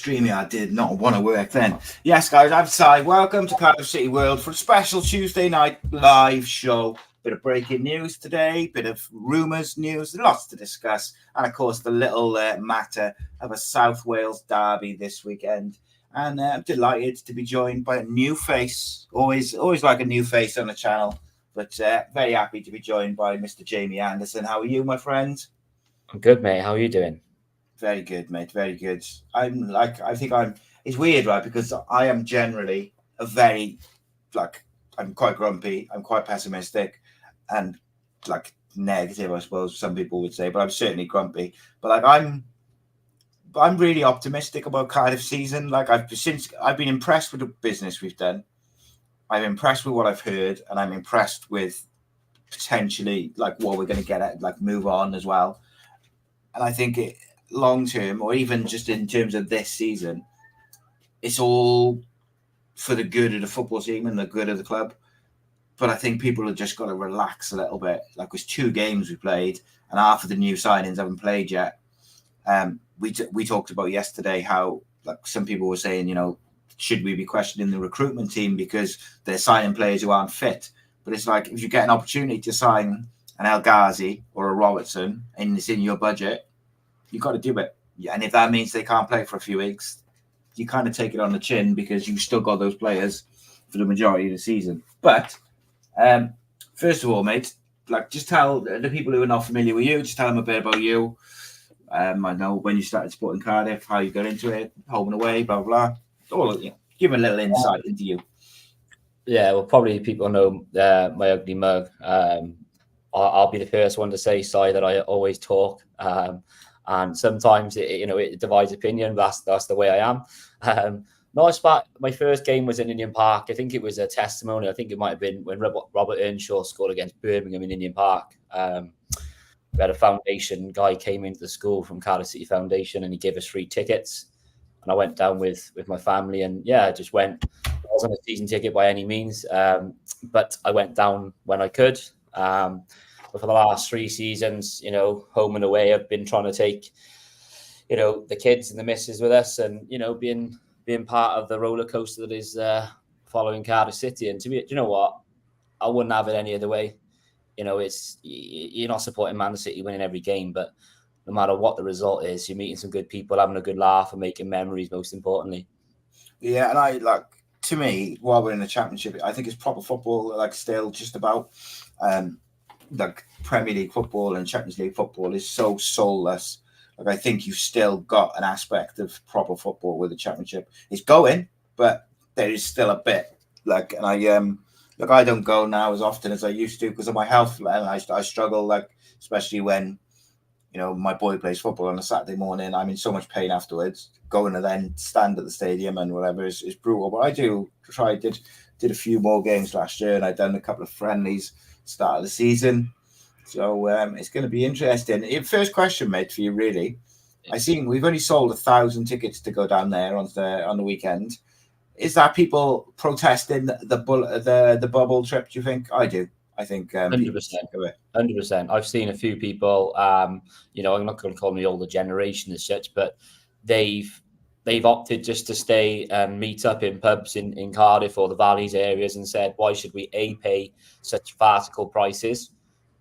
StreamYard did not want to work then. Yes, guys, I'm Si. Welcome to Cardiff City World for a special Tuesday night live show. Bit of breaking news today, bit of rumours, news, lots to discuss, and of course the little matter of a South Wales derby this weekend. And I'm delighted to be joined by a new face. Always like a new face on the channel, but very happy to be joined by Mr. Jamie Anderson. How are you, my friend? I'm good, mate. How are you doing? Very good, mate. Very good. It's weird, right? Because I am generally I'm quite grumpy. I'm quite pessimistic and negative, I suppose some people would say, but I'm certainly grumpy. But I'm really optimistic about Cardiff season. I've been impressed with the business we've done. I'm impressed with what I've heard, and I'm impressed with potentially what we're going to get at, move on as well. And I think long term, or even just in terms of this season, it's all for the good of the football team and the good of the club. But I think people have just got to relax a little bit. There's 2 games we played, and half of the new signings haven't played yet. We talked about yesterday how some people were saying, should we be questioning the recruitment team because they're signing players who aren't fit? But it's if you get an opportunity to sign an El Ghazi or a Robertson and it's in your budget, you've got to do it. And if that means they can't play for a few weeks, you kind of take it on the chin because you've still got those players for the majority of the season. But first of all, mate, just tell the people who are not familiar with you, just tell them a bit about you. I know when you started supporting Cardiff, how you got into it, home and away, blah, blah, blah. Give them a little insight into you. Yeah, well, probably people know my ugly mug. I'll be the first one to say, Si, that I always talk. And sometimes it divides opinion. That's the way I am. My first game was in Indian Park. I think it was a testimony. I think it might have been when Robert Earnshaw scored against Birmingham in Indian Park. We had a foundation guy came into the school from Cardiff City Foundation, and he gave us free tickets. And I went down with my family, and I just went. I wasn't a season ticket by any means, but I went down when I could. But for the last 3 seasons, home and away, I've been trying to take, the kids and the missus with us, and being part of the roller coaster that is following Cardiff City. And to me, you know what, I wouldn't have it any other way. You're not supporting Man City winning every game, but no matter what the result is, you're meeting some good people, having a good laugh, and making memories. Most importantly. Yeah, and to me, while we're in the Championship, I think it's proper football. Still just about. Premier League football and Champions League football is so soulless. I think you've still got an aspect of proper football with the Championship. It's going, but there is still a bit. And I don't go now as often as I used to because of my health, and I struggle. Especially when my boy plays football on a Saturday morning, I'm in so much pain afterwards. Going to then stand at the stadium and whatever is brutal. But I do try. Did a few more games last year, and I've done a couple of friendlies start of the season, so it's going to be interesting. First question, mate, for you, really. I seen we've only sold 1,000 tickets to go down there on the weekend. Is that people protesting the bubble trip? Do you think? I do. I think 100%. 100%. I've seen a few people. I'm not going to call them the older generation as such, but they've opted just to stay and meet up in pubs in Cardiff or the Valleys areas and said, why should we A, pay such farcical prices,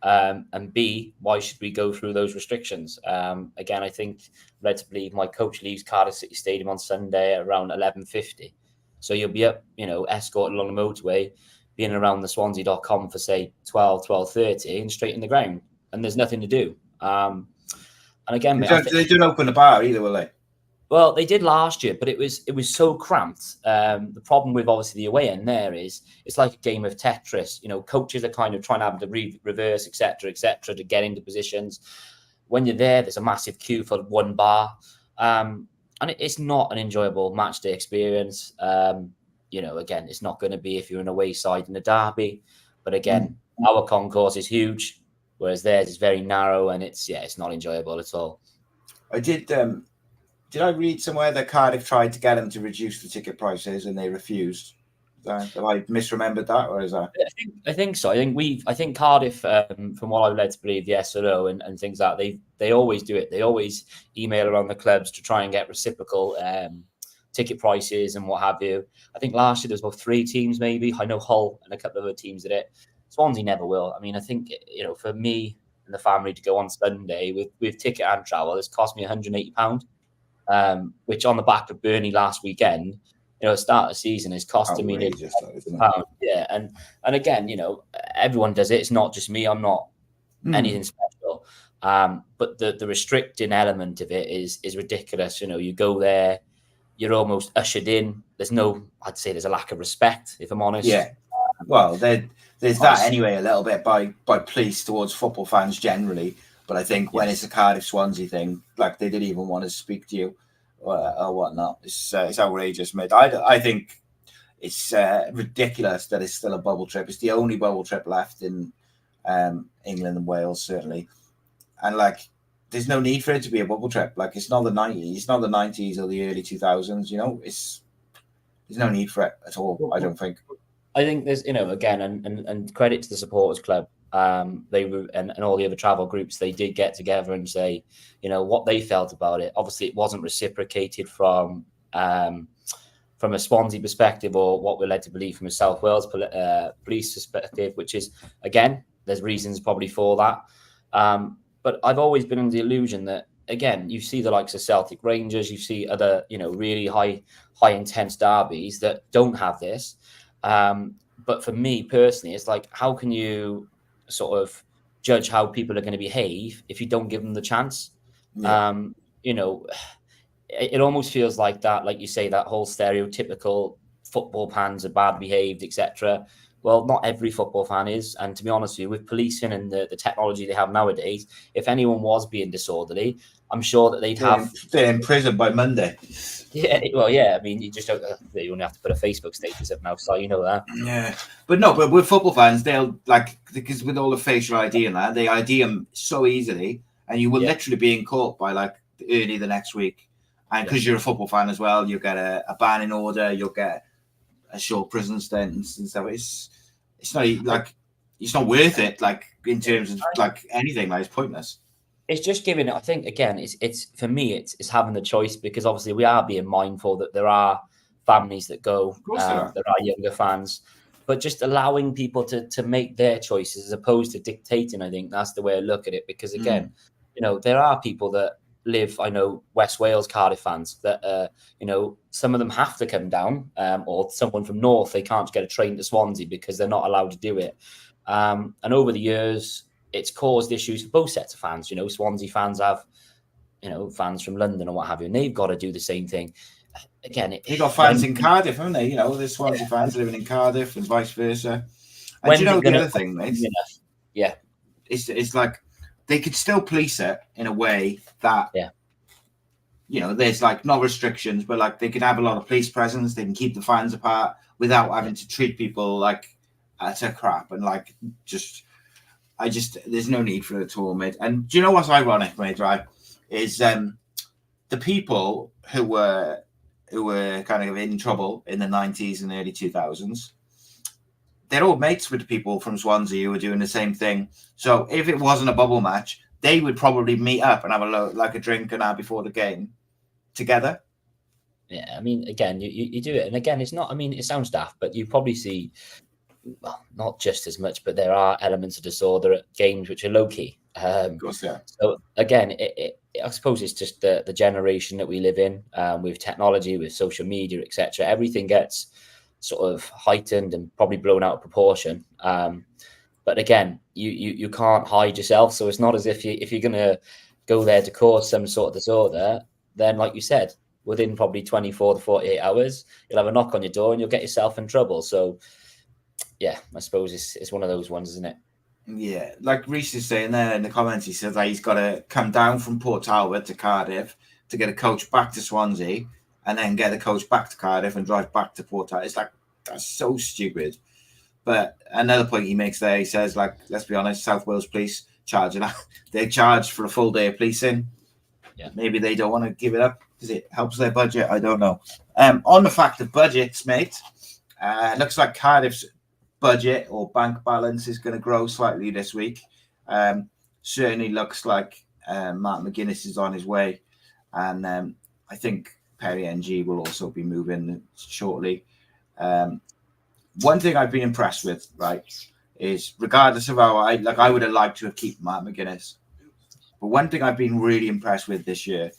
and B, why should we go through those restrictions? Again, I think, led to believe, my coach leaves Cardiff City Stadium on Sunday at around 11:50. So you'll be up, escorted along the motorway, being around the Swansea.com for, say, 12:30 and straight in the ground. And there's nothing to do. And again, they don't open the bar either, will they? Well, they did last year, but it was so cramped. The problem with obviously the away end there is it's like a game of Tetris. You know, coaches are kind of trying to have the reverse, etc., to get into positions. When you're there, there's a massive queue for one bar, and it's not an enjoyable match day experience. You know, again, it's not going to be if you're an away side in a derby, but again, our concourse is huge, whereas theirs is very narrow, and it's not enjoyable at all. I did. Did I read somewhere that Cardiff tried to get them to reduce the ticket prices and they refused? Have I misremembered that, or is that? I think so. I think Cardiff, from what I've led to believe, yes or no, and things like that, they always do it. They always email around the clubs to try and get reciprocal ticket prices and what have you. I think last year there was about 3 teams, maybe. I know Hull and a couple of other teams did it. Swansea never will. I mean, I think, you know, for me and the family to go on Sunday with ticket and travel, it's cost me £180. Which on the back of Burnley last weekend, you know, at the start of the season is costing me £100. Yeah, and again, you know, everyone does it. It's not just me. I'm not anything special. But the restricting element of it is ridiculous. You know, you go there, you're almost ushered in. I'd say there's a lack of respect, if I'm honest. Yeah. Well, there's that anyway, a little bit by police towards football fans generally. But I think when it's a Cardiff Swansea thing, like they didn't even want to speak to you or whatnot. It's outrageous, mate. I think it's ridiculous that it's still a bubble trip. It's the only bubble trip left in England and Wales, certainly. And like, there's no need for it to be a bubble trip. Like, it's not the 90s. It's not the 90s or the early 2000s. You know, there's no need for it at all. I don't think. I think there's, you know, again, and credit to the supporters club. They were and all the other travel groups, they did get together and say, you know, what they felt about it. Obviously, it wasn't reciprocated from a Swansea perspective, or what we're led to believe from a South Wales police perspective, which is, again, there's reasons probably for that. But I've always been under the illusion that, again, you see the likes of Celtic Rangers, you see other, you know, really high intense derbies that don't have this. But for me personally, it's like, how can you sort of judge how people are going to behave if you don't give them the chance? Yeah. You know, it almost feels like that, like you say, that whole stereotypical football fans are bad behaved, etc. Well, not every football fan is. And to be honest with you, with policing and the technology they have nowadays, if anyone was being disorderly, I'm sure that they're in prison by Monday. Yeah, well, yeah. I mean, you just don't. You only have to put a Facebook status up now, so you know that. Yeah, but with football fans, they'll like, because with all the facial ID and that, they ID them so easily, and you will literally be in court by like early the next week. And because you're a football fan as well, you'll get a banning order, you'll get a short prison sentence and stuff. It's not like, it's not worth it. Like, in terms of like anything, like, it's pointless. It's just giving it. I think, again, it's for me, it's having the choice, because obviously we are being mindful that there are families that go, there are younger fans, but just allowing people to make their choices as opposed to dictating. I think that's the way I look at it, because again, you know, there are people that live, I know, West Wales Cardiff fans that, you know, some of them have to come down, or someone from North, they can't get a train to Swansea because they're not allowed to do it. And over the years, it's caused issues for both sets of fans. You know, Swansea fans have, you know, fans from London or what have you, and they've got to do the same thing. Again, they've got fans in Cardiff, haven't they? You know, there's Swansea fans living in Cardiff and vice versa. And you know, the other thing, mate, it's like they could still police it in a way that, you know, there's like no restrictions, but like they can have a lot of police presence. They can keep the fans apart without having to treat people like utter crap and like there's no need for it at all, mate. And do you know what's ironic, mate, right? Is the people who were kind of in trouble in the 90s and early 2000s, they're all mates with the people from Swansea who were doing the same thing. So if it wasn't a bubble match, they would probably meet up and have a drink and that before the game together. Yeah, I mean, again, you do it. And again, it's not, I mean, it sounds daft, but you probably see, well, not just as much, but there are elements of disorder at games which are low-key. Of course, yeah. So again, I suppose it's just the generation that we live in, with technology, with social media, etc. Everything gets sort of heightened and probably blown out of proportion. But again, you can't hide yourself. So it's not as if you're going to go there to cause some sort of disorder. Then, like you said, within probably 24 to 48 hours, you'll have a knock on your door and you'll get yourself in trouble. So, yeah, I suppose it's one of those ones, isn't it? Yeah, like Reese is saying there in the comments, he says that he's got to come down from Port Talbot to Cardiff to get a coach back to Swansea and then get a coach back to Cardiff and drive back to Port Talbot. It's like, that's so stupid. But another point he makes there, he says, like, let's be honest, South Wales Police they charge for a full day of policing. Yeah. Maybe they don't want to give it up because it helps their budget. I don't know. On the fact of budgets, mate, it looks like Cardiff's budget or bank balance is going to grow slightly this week. Certainly looks like Matt McGuinness is on his way, and I think Perry NG will also be moving shortly. One thing I've been impressed with, right, is regardless of how I would have liked to have kept Matt McGuinness, but one thing I've been really impressed with this year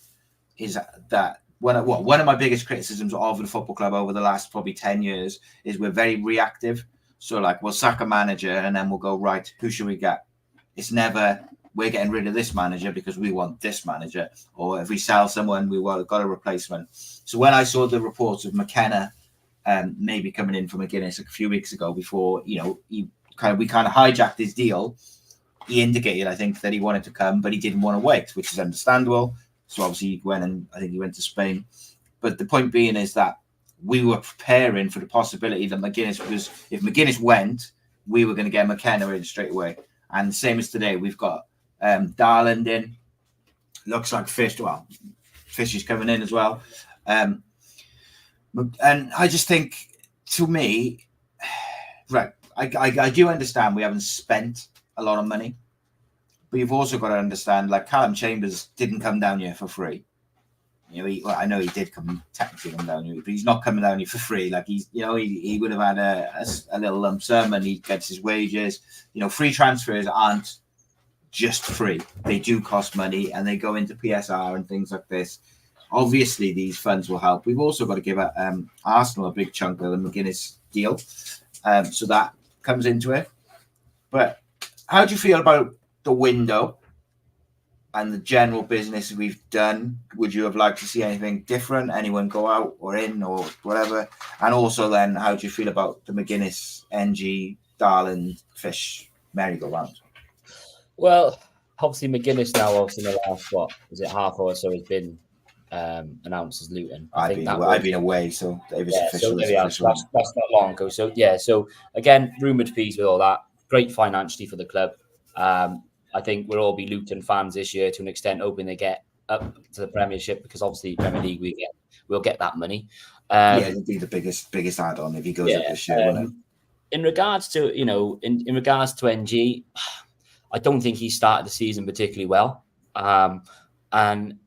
is that one of my biggest criticisms of the football club over the last probably 10 years is we're very reactive. So, like, we'll sack a manager and then we'll go, right, who should we get? It's never, we're getting rid of this manager because we want this manager. Or if we sell someone, we've got a replacement. So when I saw the reports of McKenna maybe coming in for McGuinness a few weeks ago before, we kind of hijacked his deal, he indicated, I think, that he wanted to come, but he didn't want to wait, which is understandable. So obviously he went to Spain. But the point being is that we were preparing for the possibility that if McGuinness went, we were going to get McKenna in straight away. And same as today, we've got Darland in. Looks like Fish is coming in as well. And I just think, to me, right, I do understand we haven't spent a lot of money, but you've also got to understand, like, Callum Chambers didn't come down here for free. I know he did technically come down here, but he's not coming down here for free. Like, he would have had a little lump sum and he gets his wages. Free transfers aren't just free. They do cost money and they go into PSR and things like this. Obviously, these funds will help. We've also got to give Arsenal a big chunk of the McGuinness deal. So that comes into it. But how do you feel about the window and the general business we've done? Would you have liked to see anything different? Anyone go out or in or whatever? And also then, how do you feel about the McGuinness, NG, Darland, Fish merry-go-round? Well, obviously McGuinness now, in the last, half hour or so, has been announced as Luton. I've been away, so it was official. So that's not long ago. So, so again, rumoured fees with all that. Great financially for the club. I think we'll all be Luton fans this year to an extent, hoping they get up to the Premiership, because obviously Premier League we'll get that money. It'll be the biggest add-on if he goes up this year, won't it? In regards to in regards to NG, I don't think he started the season particularly well. And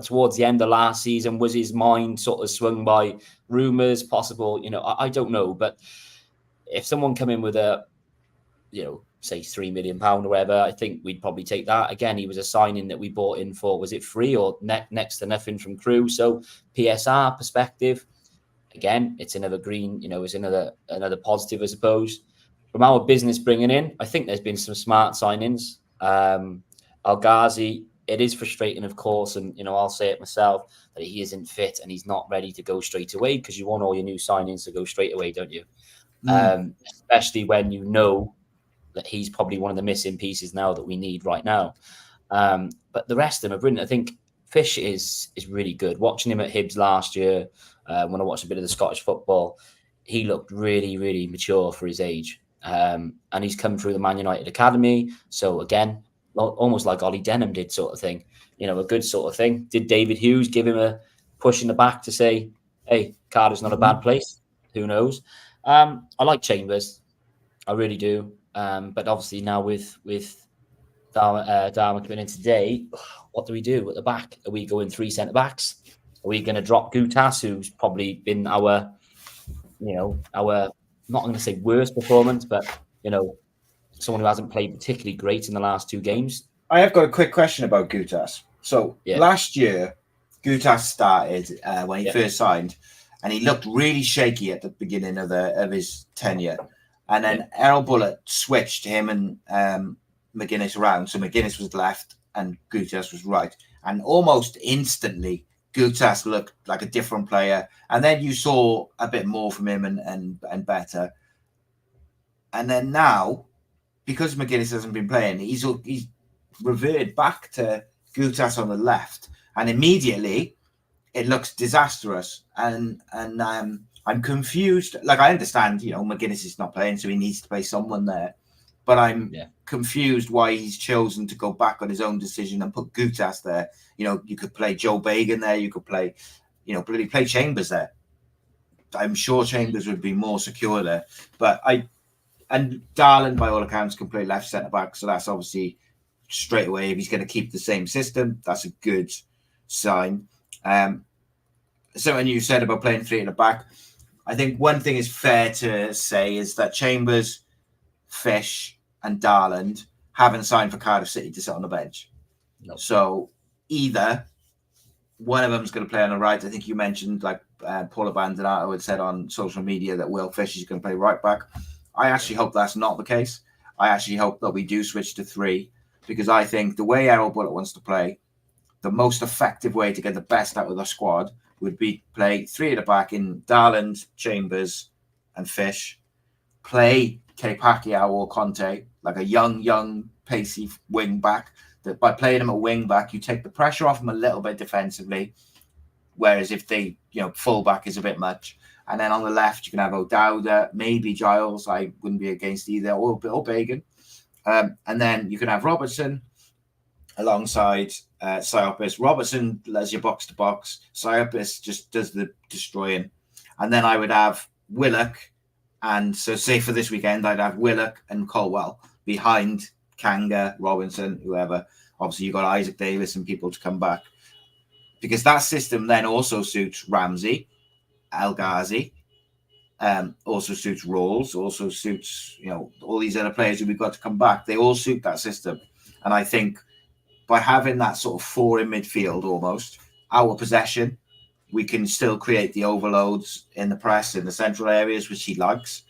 towards the end of last season, was his mind sort of swung by rumours, possible? I don't know. But if someone come in with a, say £3 million or whatever, I think we'd probably take that. Again, he was a signing that we bought in for, was it free or next to nothing from Crew? So PSR perspective, again, it's another green, it's another positive, I suppose. From our business bringing in, I think there's been some smart signings. Al Ghazi, it is frustrating, of course, and I'll say it myself, that he isn't fit and he's not ready to go straight away, because you want all your new signings to go straight away, don't you? Especially when you know that he's probably one of the missing pieces now that we need right now. But the rest of them are brilliant. I think Fish is really good. Watching him at Hibs last year, when I watched a bit of the Scottish football, he looked really, really mature for his age. And he's come through the Man United Academy. So again, almost like Ollie Denham did, sort of thing. A good sort of thing. Did David Hughes give him a push in the back to say, hey, Cardiff's not a bad place? Who knows? I like Chambers. I really do. But obviously now with Dharma coming in today, what do we do at the back? Are we going 3 centre-backs? Are we going to drop Gutas, who's probably been our not going to say worst performance, but, someone who hasn't played particularly great in the last 2 games? I have got a quick question about Gutas. So last year, Gutas started when he first signed, and he looked really shaky at the beginning of his tenure. And then Errol Bullitt switched him and McGuinness around. So McGuinness was left and Gutas was right. And almost instantly, Gutas looked like a different player, and then you saw a bit more from him and better. And then now, because McGuinness hasn't been playing, he's reverted back to Gutas on the left, and immediately it looks disastrous. And I'm confused. Like, I understand, McGuinness is not playing, so he needs to play someone there. But I'm confused why he's chosen to go back on his own decision and put Gutas there. You could play Joe Bagan there. You could play, play Chambers there. I'm sure Chambers would be more secure there. But and Darland, by all accounts, can play left centre back. So that's obviously straight away, if he's going to keep the same system, that's a good sign. Something you said about playing three at the back. I think one thing is fair to say is that Chambers, Fish, and Darland haven't signed for Cardiff City to sit on the bench. No. So either one of them is going to play on the right. I think you mentioned, like Paul Abandonado had said on social media, that Will Fish is going to play right back. I actually hope that's not the case. I actually hope that we do switch to three, because I think the way Errol Bullitt wants to play, the most effective way to get the best out of the squad would be play three at the back in Darland, Chambers, and Fish. Play K Pacquiao or Conte, like a young, pacey wing back. That by playing him a wing back, you take the pressure off him a little bit defensively. Whereas if they, full back is a bit much. And then on the left, you can have O'Dowda, maybe Giles. I wouldn't be against either, or Bagan. And then you can have Robertson alongside Siopis. Robertson as your box to box. Siopis just does the destroying. And then I would have Willock. And so, say for this weekend, I'd have Willock and Colwell behind Kanga, Robinson, whoever. Obviously, you've got Isaac Davis and people to come back. Because that system then also suits Ramsey, El Ghazi, also suits Rawls, also suits, all these other players who we've got to come back. They all suit that system. And I think by having that sort of four in midfield almost, our possession, we can still create the overloads in the press in the central areas, which he likes.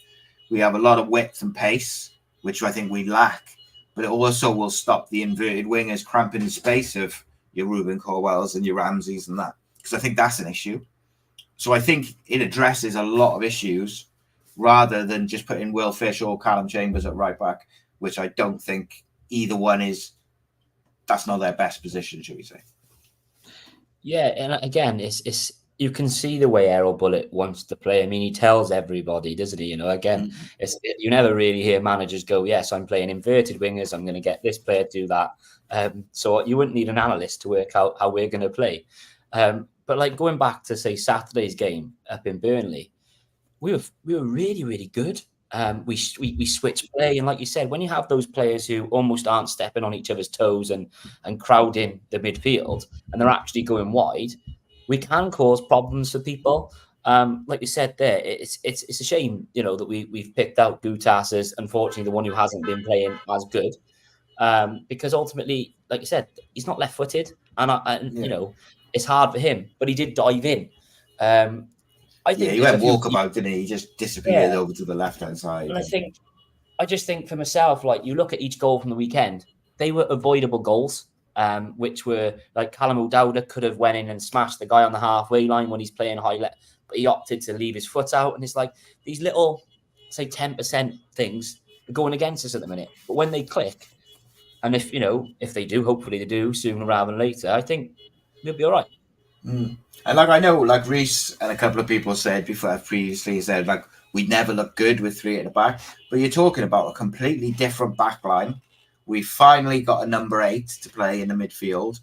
We have a lot of width and pace, which I think we lack, but it also will stop the inverted wingers cramping the space of your Ruben Colwells and your Ramseys and that, because I think that's an issue. So I think it addresses a lot of issues rather than just putting Will Fish or Callum Chambers at right back, which I don't think either one is. That's not their best position, should we say? Yeah, and again, it's you can see the way Errol Bullitt wants to play. I mean, he tells everybody, doesn't he? Again, you never really hear managers go, "Yes, I'm playing inverted wingers. I'm going to get this player to do that." So you wouldn't need an analyst to work out how we're going to play. But like going back to say Saturday's game up in Burnley, we were really, really good. We switch play, and like you said, when you have those players who almost aren't stepping on each other's toes and crowding the midfield, and they're actually going wide, we can cause problems for people. Like you said there, it's a shame, that we've picked out Gutas as unfortunately the one who hasn't been playing as good, because ultimately, like you said, he's not left-footed, and it's hard for him, but he did dive in. I think he went walkabout, didn't he? He just disappeared over to the left-hand side. And I just think for myself, like you look at each goal from the weekend, they were avoidable goals, which were like Callum O'Dowda could have went in and smashed the guy on the halfway line when he's playing high left, but he opted to leave his foot out. And it's like these little, say 10% things are going against us at the minute. But when they click, and if they do, hopefully they do sooner rather than later, I think we'll be all right. And I know, like Reese and a couple of people said previously, like we'd never look good with three at the back, but you're talking about a completely different back line. We finally got a number 8 to play in the midfield,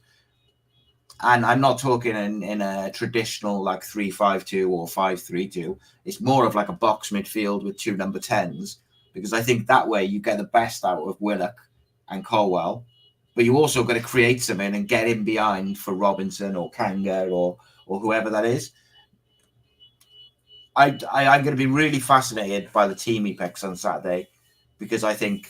and I'm not talking in a traditional like 3-5-2 or 5-3-2. It's more of like a box midfield with 2 number 10s, because I think that way you get the best out of Willock and Colwell. But you also got to create something and get in behind for Robinson or Kanga or whoever that is. I'm going to be really fascinated by the team he picks on Saturday, because I think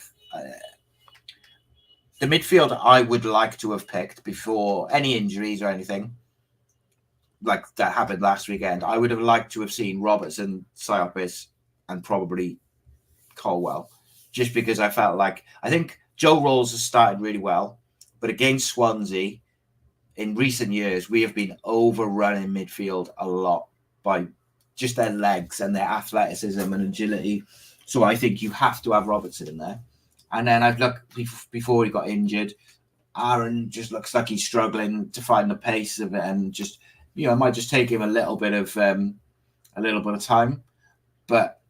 the midfield I would like to have picked before any injuries or anything like that happened last weekend. I would have liked to have seen Robertson, Siopis, and probably Colwell, just because I think Joe Rawls has started really well, but against Swansea, in recent years, we have been overrunning midfield a lot by just their legs and their athleticism and agility. So I think you have to have Robertson in there. And then I've looked before he got injured. Aaron just looks like he's struggling to find the pace of it, and just, you know, it might just take him a little bit of time. But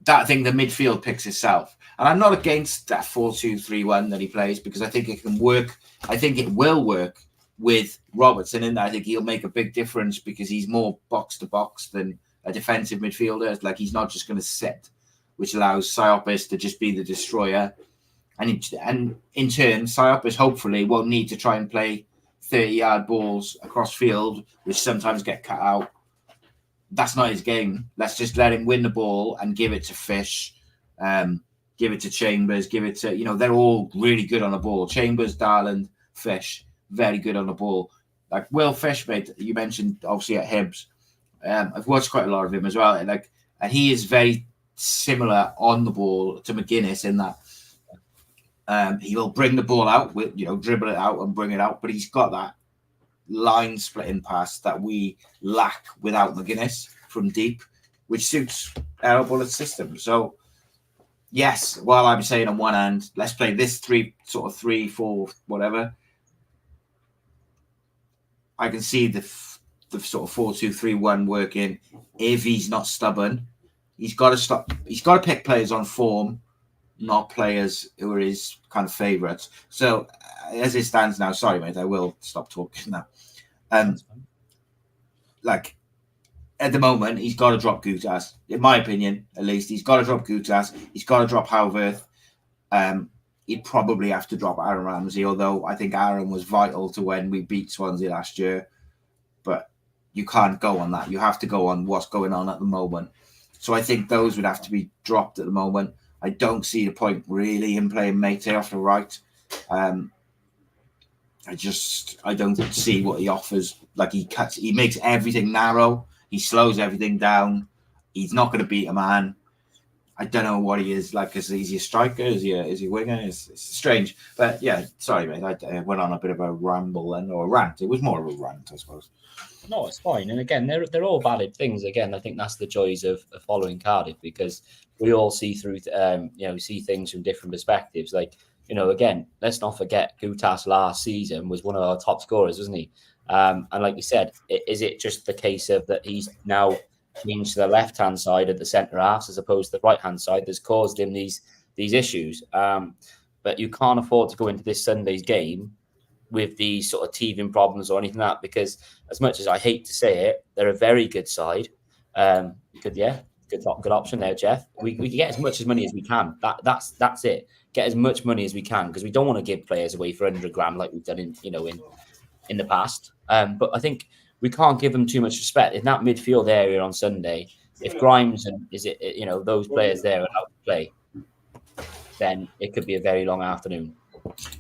that thing, the midfield picks itself. And I'm not against that 4-2-3-1 that he plays, because I think it can work. I think it will work with Robertson in there. I think he'll make a big difference because he's more box to box than a defensive midfielder. Like, he's not just going to sit, which allows Siopis to just be the destroyer. And in turn, Siopis hopefully won't need to try and play 30-yard balls across field, which sometimes get cut out. That's not his game. Let's just let him win the ball and give it to Fish, give it to Chambers, give it to, you know, they're all really good on the ball. Chambers, Darland, Fish, very good on the ball. Like Will Fish, mate, you mentioned obviously at Hibs. I've watched quite a lot of him as well. And he is very similar on the ball to McGuinness in that he will bring the ball out, with, you know, dribble it out and bring it out, but he's got that line splitting pass that we lack without McGuinness from deep, which suits our bullet system. So yes, while I'm saying on one hand, let's play this 3-4 whatever, I can see the sort of 4-2-3-1 working if he's not stubborn. He's got to stop. He's got to pick players on form, not players who are his kind of favourites. So as it stands now, sorry, mate, I will stop talking now. Like, at the moment, he's got to drop Gutas. In my opinion, at least, he's got to drop Gutas. He's got to drop Howverth. He'd probably have to drop Aaron Ramsey, although I think Aaron was vital to when we beat Swansea last year. But you can't go on that. You have to go on what's going on at the moment. So I think those would have to be dropped at the moment. I don't see the point really in playing Mate off the right. I don't see what he offers. Like, he makes everything narrow. He slows everything down. He's not going to beat a man. I don't know what he is like. Is he a striker? Is he a winger? It's strange. But yeah, sorry, mate. I went on a bit of a ramble then, or a rant. It was more of a rant, I suppose. No, it's fine. And again, they're all valid things. Again, I think that's the joys of following Cardiff, because we all see through, see things from different perspectives. Like, you know, again, let's not forget Gutas last season was one of our top scorers, wasn't he? And like you said, is it just the case of that he's now changed to the left-hand side of the centre half as opposed to the right-hand side that's caused him these issues? But you can't afford to go into this Sunday's game with these sort of teething problems or anything like that, because as much as I hate to say it, they're a very good side. Good option there, Jeff. We can get as much money as we can. That's it. Get as much money as we can, because we don't want to give players away for 100 grand like we've done in the past. But I think we can't give them too much respect in that midfield area on Sunday. If Grimes and those players there are out to play, then it could be a very long afternoon.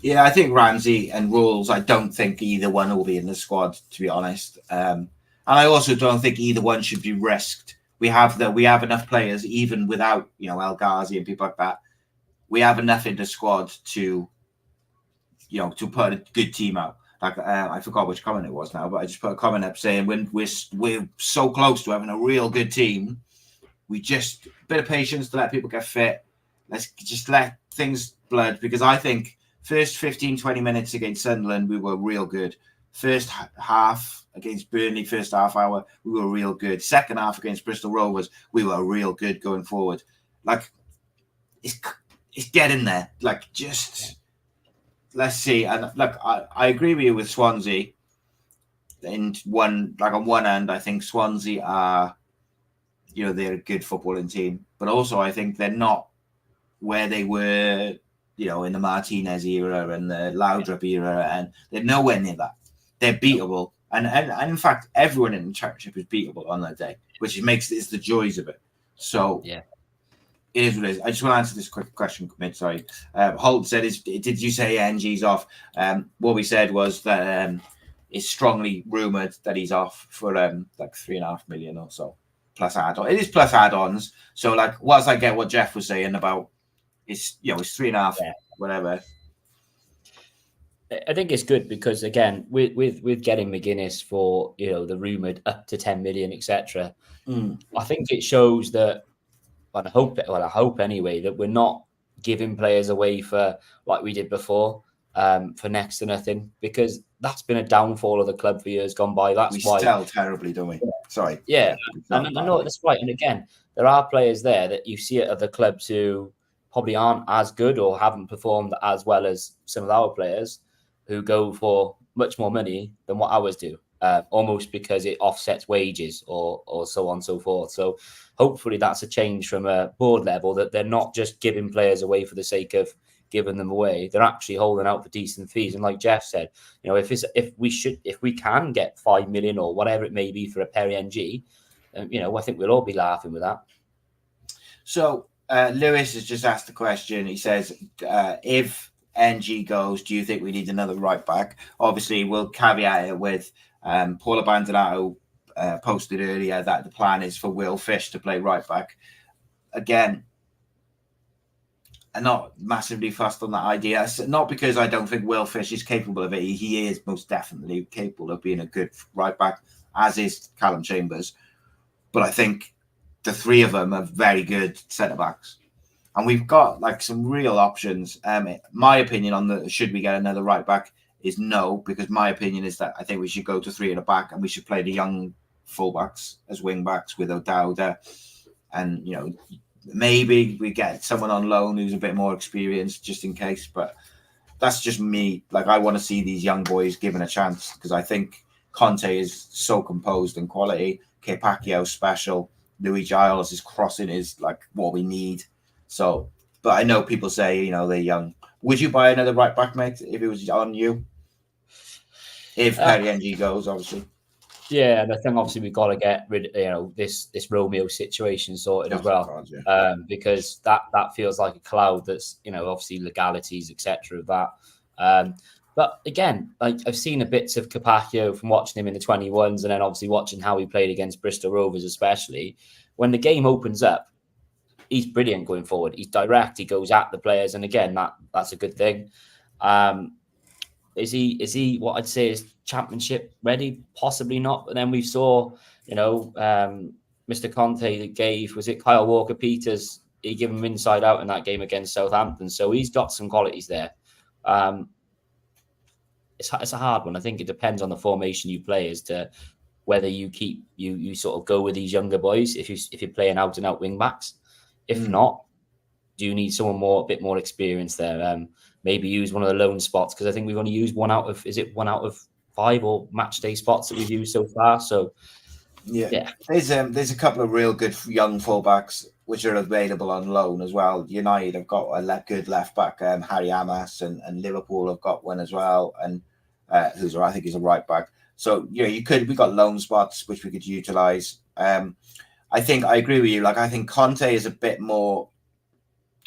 Yeah, I think Ramsey and Rules, I don't think either one will be in the squad, to be honest. And I also don't think either one should be risked. We have enough players, even without, El Ghazi and people like that. We have enough in the squad to put a good team out. Like, I forgot which comment it was now, but I just put a comment up saying when we're so close to having a real good team, we just a bit of patience to let people get fit. Let's just let things blood, because I think first 15, 20 minutes against Sunderland, we were real good. First half against Burnley, first half hour, we were real good. Second half against Bristol Rovers, we were real good going forward. Like, it's getting there. Like, just let's see. And look, I agree with you with Swansea. On one hand, I think Swansea are, they're a good footballing team, but also I think they're not where they were, in the Martinez era and the Laudrup era, and they're nowhere near that. They're beatable, and in fact, everyone in the championship is beatable on that day, which is the joys of it. So yeah, it is what it is. I just want to answer this quick question. Sorry, Holt said, "Did you say NG's off?" What we said was that it's strongly rumoured that he's off for like 3.5 million or so plus add-on. It is plus add-ons. So like, whilst I get what Jeff was saying about it's 3.5, whatever. I think it's good because again, with getting McGuinness for the rumored up to 10 million, etc. I think it shows that, and I hope anyway, that we're not giving players away for like we did before, for next to nothing, because that's been a downfall of the club for years gone by. That's We why sell terribly, don't we? Sorry. yeah, and I know that's right. And again, there are players there that you see at other clubs who probably aren't as good or haven't performed as well as some of our players who go for much more money than what ours do, almost because it offsets wages or so on and so forth. So hopefully that's a change from a board level, that they're not just giving players away for the sake of giving them away. They're actually holding out for decent fees. And like Jeff said, if we can get 5 million or whatever it may be for a Perry NG, I think we'll all be laughing with that. So Lewis has just asked the question. He says, if NG goes, do you think we need another right back? Obviously, we'll caveat it with Paul Abandonado posted earlier that the plan is for Will Fish to play right back. Again, I'm not massively fussed on that idea. Not because I don't think Will Fish is capable of it. He is most definitely capable of being a good right back, as is Callum Chambers. But I think the three of them are very good centre backs. And we've got like some real options. My opinion on should we get another right back is no, because my opinion is that I think we should go to three at the back and we should play the young fullbacks as wing backs with O'Dowda. And, maybe we get someone on loan who's a bit more experienced just in case. But that's just me. Like, I want to see these young boys given a chance because I think Conte is so composed and quality. Pacquiao special. Louis Giles is crossing is like what we need. So, but I know people say, they're young. Would you buy another right back, mate, if it was on you? If Perry NG goes, obviously. Yeah, and I think obviously we've got to get rid of, this Romeo situation sorted as well, God, yeah. because that feels like a cloud that's, obviously legalities, etc. of that. But again, like I've seen a bits of Capaccio from watching him in the 21s and then obviously watching how he played against Bristol Rovers, especially. When the game opens up, he's brilliant going forward. He's direct. He goes at the players. And again, that's a good thing. Is he what I'd say is championship ready? Possibly not. But then we saw, Mr. Conte that gave, was it Kyle Walker-Peters? He gave him inside out in that game against Southampton. So he's got some qualities there. It's a hard one. I think it depends on the formation you play as to whether you sort of go with these younger boys if you're playing out and out wing backs. If not, do you need someone a bit more experienced there? Maybe use one of the loan spots, because I think we've only used one out of 5 or match day spots that we've used so far. So yeah. There's a couple of real good young fullbacks which are available on loan as well. United have got a good left back, Harry Amas, and Liverpool have got one as well, and I think he's a right back. So we've got loan spots which we could utilize. I think I agree with you. Like, I think Conte is a bit more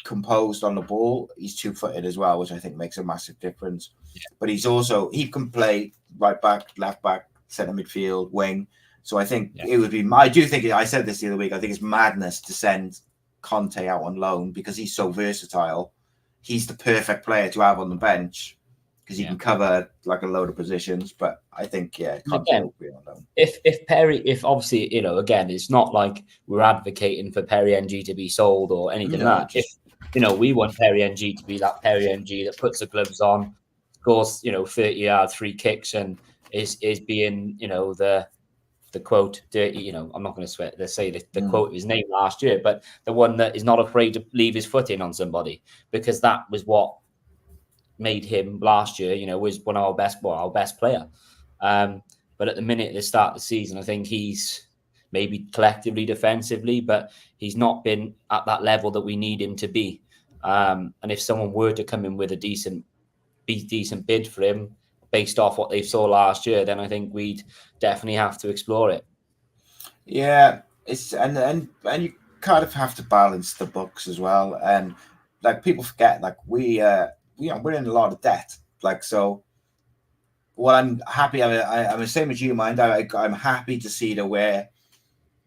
composed on the ball. He's 2-footed as well, which I think makes a massive difference. Yeah. But he can play right back, left back, centre midfield, wing. So I think it would be. I do think I said this the other week. I think it's madness to send Conte out on loan because he's so versatile. He's the perfect player to have on the bench because he can cover like a load of positions. But I think Conte will be on loan. If obviously again, it's not like we're advocating for Perry NG to be sold or anything like that. If we want Perry NG to be that Perry NG that puts the gloves on, scores 30-yard free kicks, and is being the quote dirty. I'm not going to swear. They say the quote of his name last year, but the one that is not afraid to leave his foot in on somebody, because that was what made him last year. Was one of our best player. But at the minute, at the start of the season, I think he's maybe collectively defensively, but he's not been at that level that we need him to be. And if someone were to come in with a decent bid for him based off what they saw last year, then I think we'd definitely have to explore it. Yeah, it's and you kind of have to balance the books as well. And like people forget, like we're in a lot of debt. Like, so what I'm happy, I'm the same as you, mind. I'm happy to see that where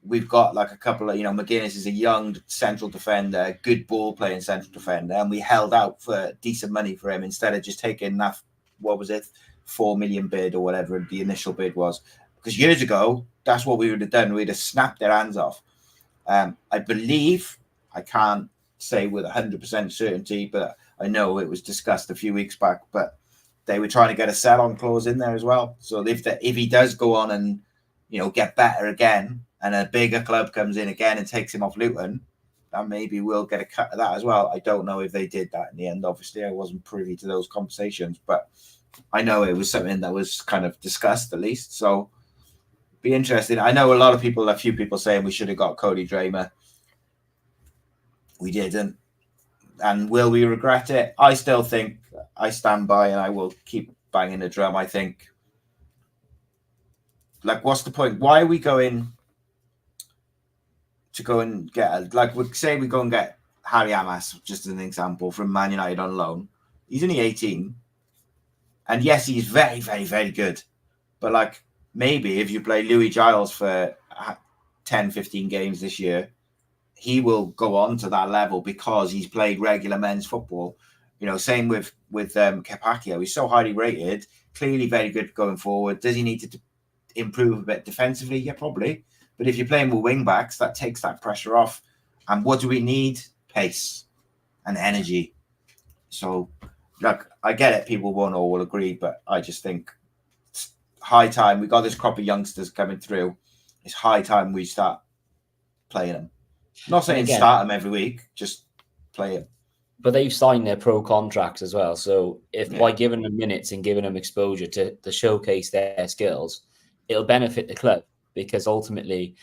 we've got like a couple of, McGuinness is a young central defender, good ball playing central defender, and we held out for decent money for him instead of just taking that what was it, 4 million bid or whatever the initial bid was. Because years ago, that's what we would have done. We'd have snapped their hands off. I believe, I can't say with 100% certainty, but I know it was discussed a few weeks back, but they were trying to get a sell-on clause in there as well. So if he does go on and, get better again, and a bigger club comes in again and takes him off Luton, then maybe we'll get a cut of that as well. I don't know if they did that in the end. Obviously, I wasn't privy to those conversations, but I know it was something that was kind of discussed at least. So be interesting. I know a few people saying we should have got Cody Dramer. We didn't. And will we regret it? I still think I stand by, and I will keep banging the drum. I think, what's the point? Why are we going to go and get, we go and get Harry Amas, just as an example, from Man United on loan. He's only 18. And yes, he's very, very, very good. But maybe if you play Louis Giles for 10, 15 games this year, he will go on to that level because he's played regular men's football. Same with Capaccio. He's so highly rated, clearly very good going forward. Does he need to improve a bit defensively? Yeah, probably. But if you're playing with wing backs, that takes that pressure off. And what do we need? Pace and energy. So, I get it. People won't all will agree, but I just think it's high time. We got this crop of youngsters coming through. It's high time we start playing them. Not saying start them every week, just play them. But they've signed their pro contracts as well. So by giving them minutes and giving them exposure to showcase their skills, it'll benefit the club, because ultimately,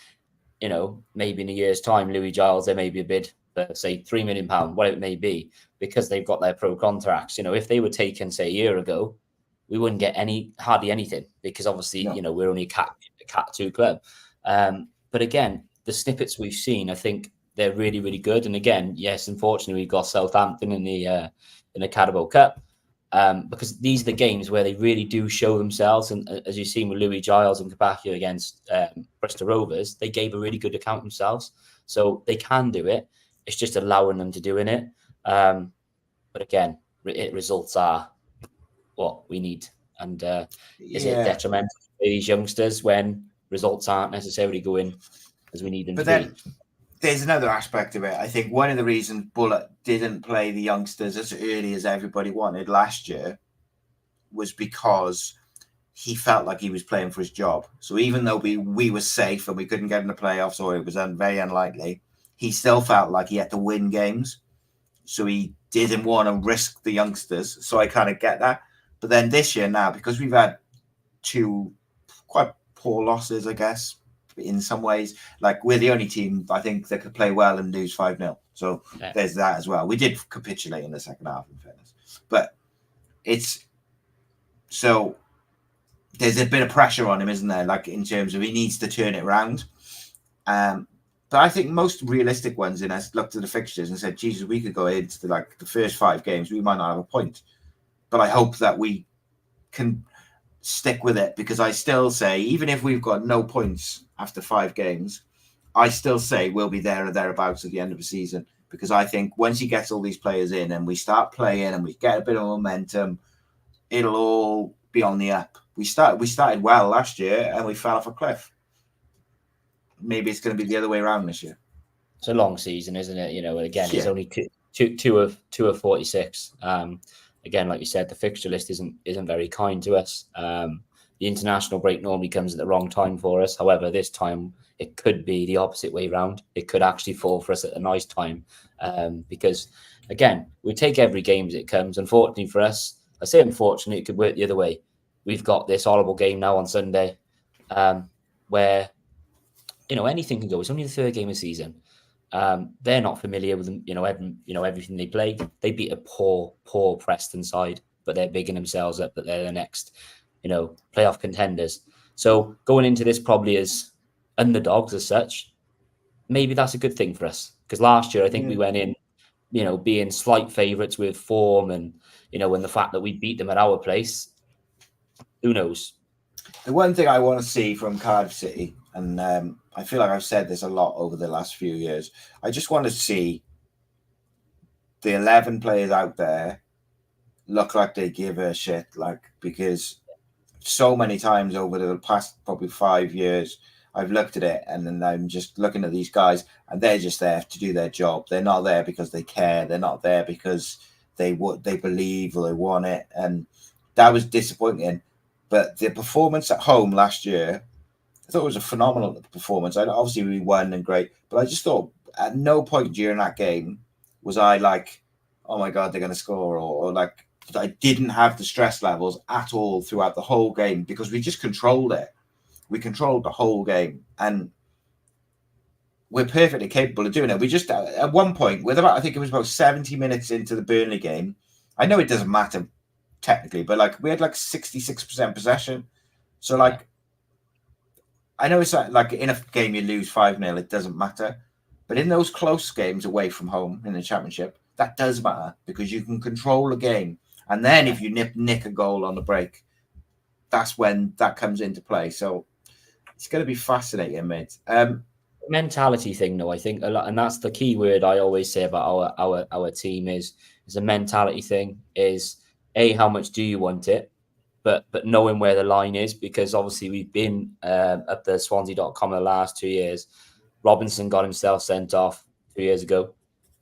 maybe in a year's time, Louis Giles, there may be a bid for, say, £3 million, whatever it may be, because they've got their pro contracts. If they were taken, say, a year ago, we wouldn't get hardly anything, because obviously, we're only a Cat 2 club. But again, the snippets we've seen, I think they're really, really good. And again, yes, unfortunately, we've got Southampton in the Carabao Cup, because these are the games where they really do show themselves. And as you've seen with Louis Giles and Capaccio against Bristol Rovers, they gave a really good account themselves. So they can do it. It's just allowing them to doing it. But again, results are what we need. And is it detrimental to these youngsters when results aren't necessarily going as we need them to be? There's another aspect of it. I think one of the reasons Bullock didn't play the youngsters as early as everybody wanted last year was because he felt like he was playing for his job. So even though we were safe and we couldn't get in the playoffs, or it was very unlikely, he still felt like he had to win games. So he didn't want to risk the youngsters. So I kind of get that. But then this year now, because we've had 2 quite poor losses, I guess, in some ways, we're the only team, I think, that could play well and lose 5-0. So there's that as well. We did capitulate in the second half, in fairness. But so there's a bit of pressure on him, isn't there? In terms of he needs to turn it around. But I think most realistic ones in us looked at the fixtures and said, Jesus, we could go into the first 5 games. We might not have a point. But I hope that we can stick with it, because I still say, even if we've got no points after 5 games, I still say we'll be there or thereabouts at the end of the season, because I think once he gets all these players in and we start playing and we get a bit of momentum, it'll all be on the up. We started well last year and we fell off a cliff. Maybe it's going to be the other way around this year. It's a long season, isn't it? Again, it's only two of 46. Again, like you said, the fixture list isn't very kind to us. The international break normally comes at the wrong time for us. However, this time it could be the opposite way round. It could actually fall for us at a nice time, because, again, we take every game as it comes. Unfortunately for us, I say unfortunately, it could work the other way. We've got this horrible game now on Sunday, where anything can go. It's only the 3rd game of the season. They're not familiar with them, everything they play. They beat a poor Preston side, but they're bigging themselves up that they're the next, playoff contenders. So going into this probably as underdogs as such, maybe that's a good thing for us. Because last year, I think we went in, being slight favourites with form and, and the fact that we beat them at our place. Who knows? The one thing I want to see from Cardiff City, and I feel like I've said this a lot over the last few years, I just want to see the 11 players out there look like they give a shit, like, because so many times over the past probably 5 years, I've looked at it and then I'm just looking at these guys and they're just there to do their job. They're not there because they care. They're not there because they believe or they want it. And that was disappointing. But the performance at home last year, I thought it was a phenomenal performance. Obviously we won and great, but I just thought at no point during that game was I like, oh my God, they're going to score, or like, I didn't have the stress levels at all throughout the whole game because we just controlled it. We controlled the whole game and we're perfectly capable of doing it. We just, at one point, with about, I think it was about 70 minutes into the Burnley game, I know it doesn't matter technically, but like we had like 66% possession. So like, I know it's like in a game you lose 5-0, it doesn't matter. But in those close games away from home in the Championship, that does matter because you can control a game. And then if you nick a goal on the break, that's when that comes into play. So it's going to be fascinating, mate. Mentality thing, though, I think a lot, and that's the key word I always say about our team is a mentality thing. Is how much do you want it, but knowing where the line is, because obviously we've been at the Swansea.com the last 2 years. Robinson got himself sent off 2 years ago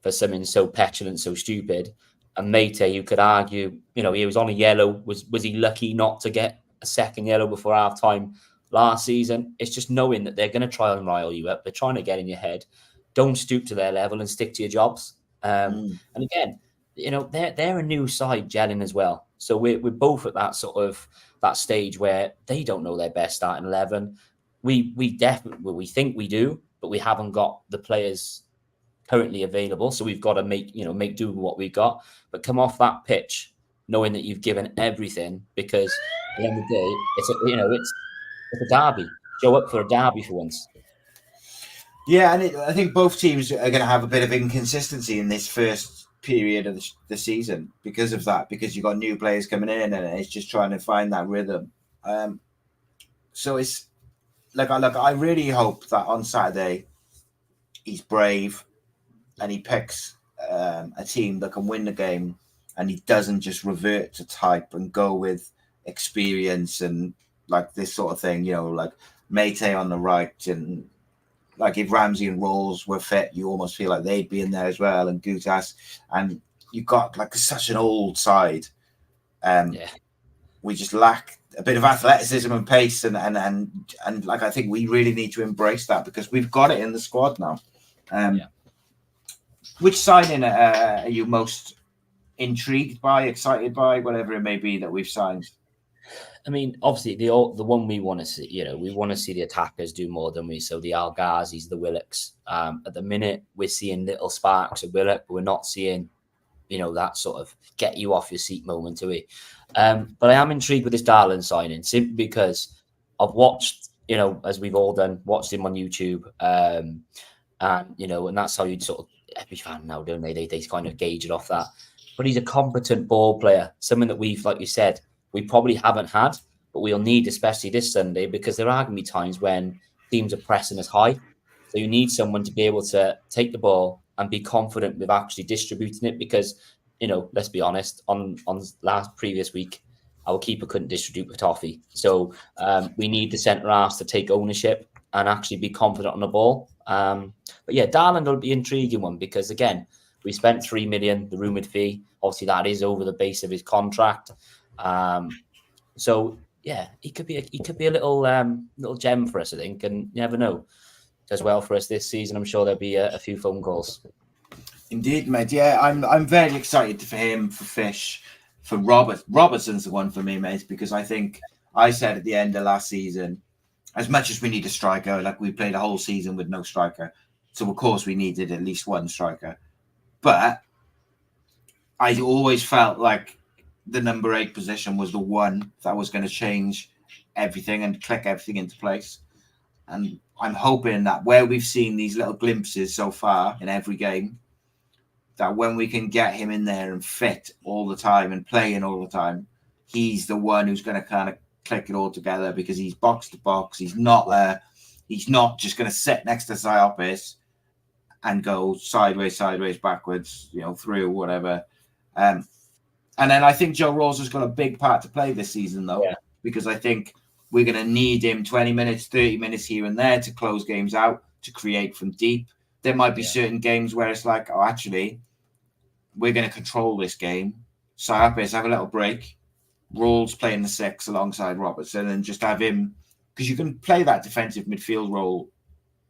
for something so petulant, so stupid. And Mate, you could argue, he was on a yellow. Was he lucky not to get a second yellow before half time last season? It's just knowing that they're going to try and rile you up. They're trying to get in your head. Don't stoop to their level and stick to your jobs. And again, they're a new side gelling as well. So we're both at that sort of that stage where they don't know their best starting 11. We definitely think we do, but we haven't got the players currently available. So we've got to make do with what we've got. But come off that pitch knowing that you've given everything, because at the end of the day, it's a derby. Show up for a derby for once. Yeah, and I think both teams are going to have a bit of inconsistency in this first period of the season because of that, because you've got new players coming in and it's just trying to find that rhythm. So it's I really hope that on Saturday he's brave and he picks a team that can win the game and he doesn't just revert to type and go with experience and like this sort of thing, like Mate on the right, and like if Ramsey and Rolls were fit, you almost feel like they'd be in there as well, and Gutas, and you've got like such an old side. We just lack a bit of athleticism and pace, and like I think we really need to embrace that because we've got it in the squad now. Which signing are you most intrigued by, excited by, whatever it may be that we've signed? I mean, obviously the one we want to see, we want to see the attackers do more than we. So the Al Ghazis, the Willocks. At the minute, we're seeing little sparks of Willock, but we're not seeing, that sort of get you off your seat moment, do we? But I am intrigued with this Darlin signing simply because I've watched, as we've all done, watched him on YouTube, and that's how you'd sort of every fan now, don't they? They kind of gauge it off that. But he's a competent ball player, something that we've, like you said, we probably haven't had, but we'll need, especially this Sunday, because there are going to be times when teams are pressing us high. So you need someone to be able to take the ball and be confident with actually distributing it, because, let's be honest, on previous week, our keeper couldn't distribute the toffee. So we need the centre halves to take ownership and actually be confident on the ball. But yeah, Darlin will be an intriguing one because, again, we spent 3 million, the rumoured fee. Obviously, that is over the base of his contract. So yeah, he could be a little gem for us, I think, and you never know. Does well for us this season. I'm sure there'll be a few phone calls. Indeed, mate. Yeah, I'm very excited for him, for Fish, for Robertson's the one for me, mate, because I think I said at the end of last season, as much as we need a striker, like we played a whole season with no striker, so of course we needed at least one striker. But I always felt like the number 8 position was the one that was going to change everything and click everything into place. And I'm hoping that where we've seen these little glimpses so far in every game, that when we can get him in there and fit all the time and playing all the time, he's the one who's going to kind of click it all together, because he's box to box. He's not just going to sit next to Siopis and go sideways, backwards, through whatever. And then I think Joe Rosa's got a big part to play this season, though, because I think we're going to need him 20 minutes, 30 minutes here and there to close games out, to create from deep. There might be certain games where it's like, oh, actually, we're going to control this game. Sarapis, have a little break. Rawls playing the 6 alongside Robertson, and just have him, because you can play that defensive midfield role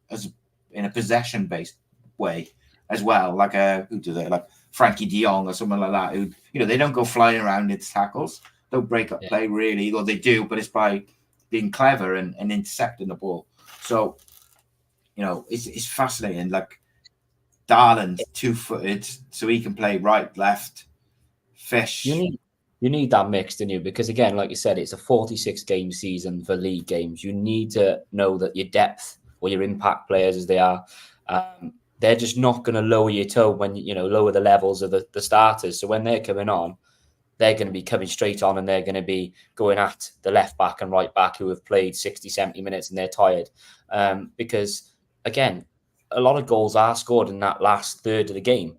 as in a possession-based way as well, like like Frankie De Jong or someone like that, who, you know, they don't go flying around into tackles, don't break up play really, or they do, but it's by being clever and intercepting the ball. So, you know, it's fascinating. Like Darland's 2-footed, so he can play right, left. Fish. You need that mix, don't you? Because again, like you said, it's a 46 game season for league games. You need to know that your depth or your impact players, as they are, they're just not going to lower your toe when, you know, lower the levels of the starters. So when they're coming on, they're going to be coming straight on, and they're going to be going at the left back and right back who have played 60, 70 minutes and they're tired. Because again, a lot of goals are scored in that last third of the game.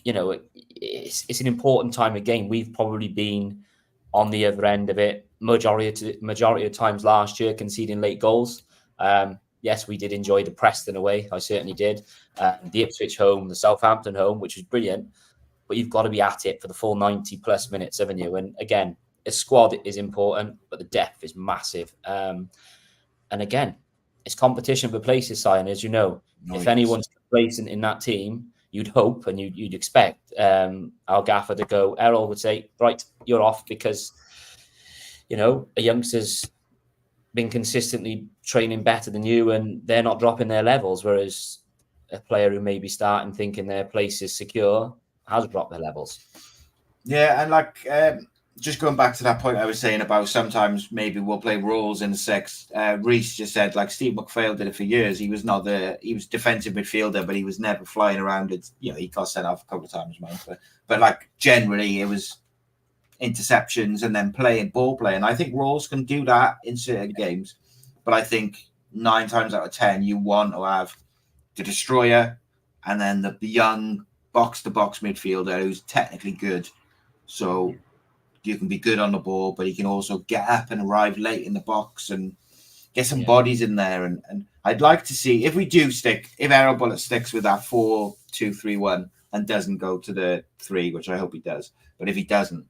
You know, it's an important time of game. We've probably been on the other end of it majority of times last year, conceding late goals. Yes, we did enjoy the Preston away. I certainly did. The Ipswich home, the Southampton home, which was brilliant. But you've got to be at it for the full 90 plus minutes, haven't you? And again, a squad is important, but the depth is massive. And again, it's competition for places, Sion, as you know. If anyone's complacent in that team, you'd hope and you'd expect our gaffer to go. Errol would say, right, you're off, because, you know, a youngster's been consistently training better than you and they're not dropping their levels, whereas a player who may be starting thinking their place is secure has dropped their levels. Yeah, and like just going back to that point I was saying about sometimes maybe we'll play roles in the 6. Reece just said, like, Steve McPhail did it for years. He was defensive midfielder, but he was never flying around. It, you know, he got sent off a couple of times, but like generally it was interceptions and then ball play. And I think Rawls can do that in certain games, but I think 9 times out of 10 you want to have the destroyer and then the young box-to-box midfielder who's technically good. So you can be good on the ball, but he can also get up and arrive late in the box and get some bodies in there. And I'd like to see, if Errol Bullitt sticks with that 4-2-3-1 and doesn't go to the 3, which I hope he does. But if he doesn't,